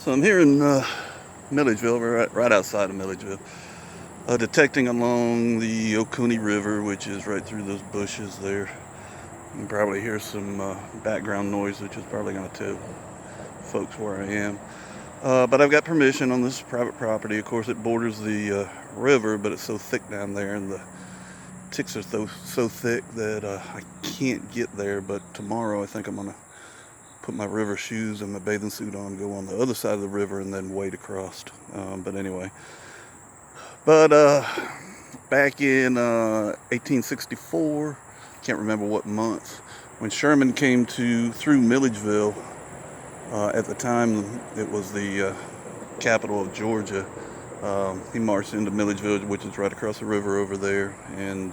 So I'm here in Milledgeville, right outside of Milledgeville, detecting along the Oconee River, which is right through those bushes there. You can probably hear some background noise, which is probably going to tell folks where I am. But I've got permission on this private property. Of course, it borders the river, but it's so thick down there, and the ticks are so thick that I can't get there. But tomorrow, I think I'm going to put my river shoes and my bathing suit on, go on the other side of the river, and then wade across. But anyway, back in 1864, can't remember what month, when Sherman came through Milledgeville. At the time, it was the capital of Georgia. He marched into Milledgeville, which is right across the river over there, and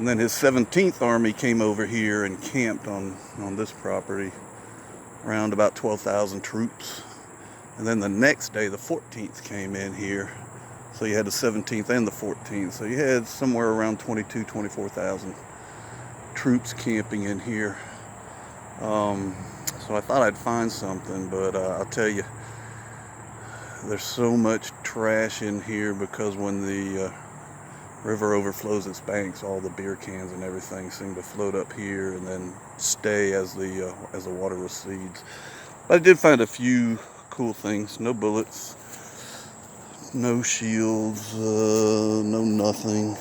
then his 17th Army came over here and camped on this property, around about 12,000 troops. And then the next day, the 14th came in here. So you had the 17th and the 14th. So you had somewhere around 24,000 troops camping in here. So I thought I'd find something, but I'll tell you, there's so much trash in here because when the river overflows its banks, all the beer cans and everything seem to float up here and then stay as the water recedes. But I did find a few cool things. No bullets, no shields, no nothing.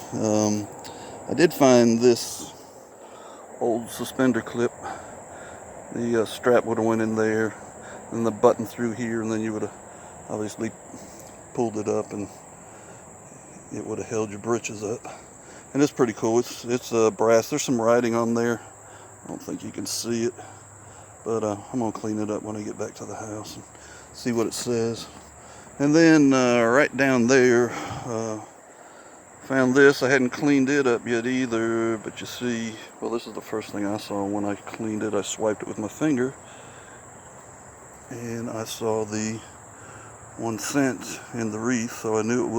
I did find this old suspender clip. The strap would have went in there, and the button through here, and then you would have obviously pulled it up, and it would have held your britches up. And it's pretty cool. It's brass. There's some writing on there. I don't think you can see it, but I'm gonna clean it up when I get back to the house and see what it says. And then right down there, found this. I hadn't cleaned it up yet either, but you see, well, this is the first thing I saw when I cleaned it. I swiped it with my finger, and I saw the 1 cent in the wreath, so I knew it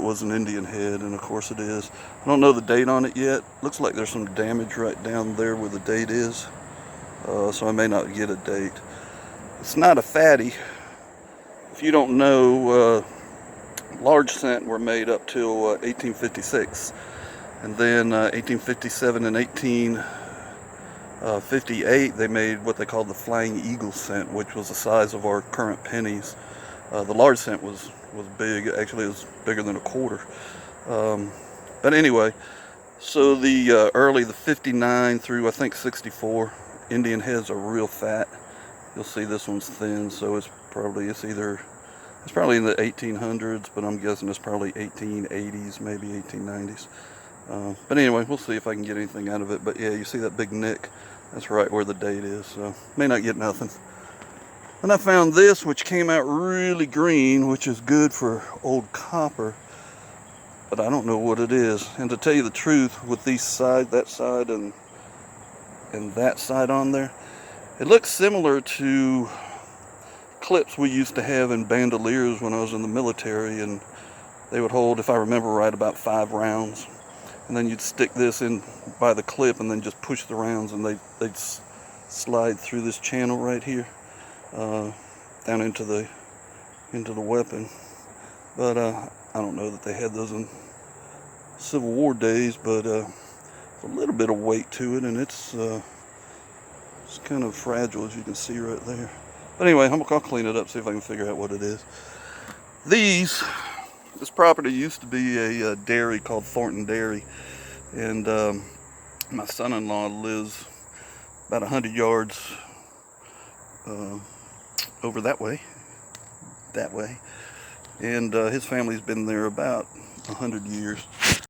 was an Indian head, and of course it is. I don't know the date on it yet. Looks like there's some damage right down there where the date is, so I may not get a date. It's not a fatty. If you don't know, large cent were made up till 1856, and then 1857 and 1858 they made what they called the Flying Eagle cent, which was the size of our current pennies. The large cent was big. Actually, it was bigger than a quarter. But anyway, so the 59 through I think 64 Indian heads are real fat. You'll see this one's thin, so it's probably in the 1800s, but I'm guessing it's probably 1880s, maybe 1890s. But anyway, we'll see if I can get anything out of it. But yeah, you see that big nick? That's right where the date is, so may not get nothing. And I found this, which came out really green, which is good for old copper, but I don't know what it is. And to tell you the truth, with these that side and that side on there, it looks similar to clips we used to have in bandoliers when I was in the military, and they would hold, if I remember right, about 5 rounds, and then you'd stick this in by the clip and then just push the rounds, and they'd slide through this channel right here down into the weapon. But I don't know that they had those in Civil War days, but a little bit of weight to it, and it's kind of fragile, as you can see right there. But anyway, I'll clean it up, see if I can figure out what it is. This property used to be a dairy called Thornton Dairy, and my son-in-law lives about 100 yards over that way, and his family's been there about 100 years.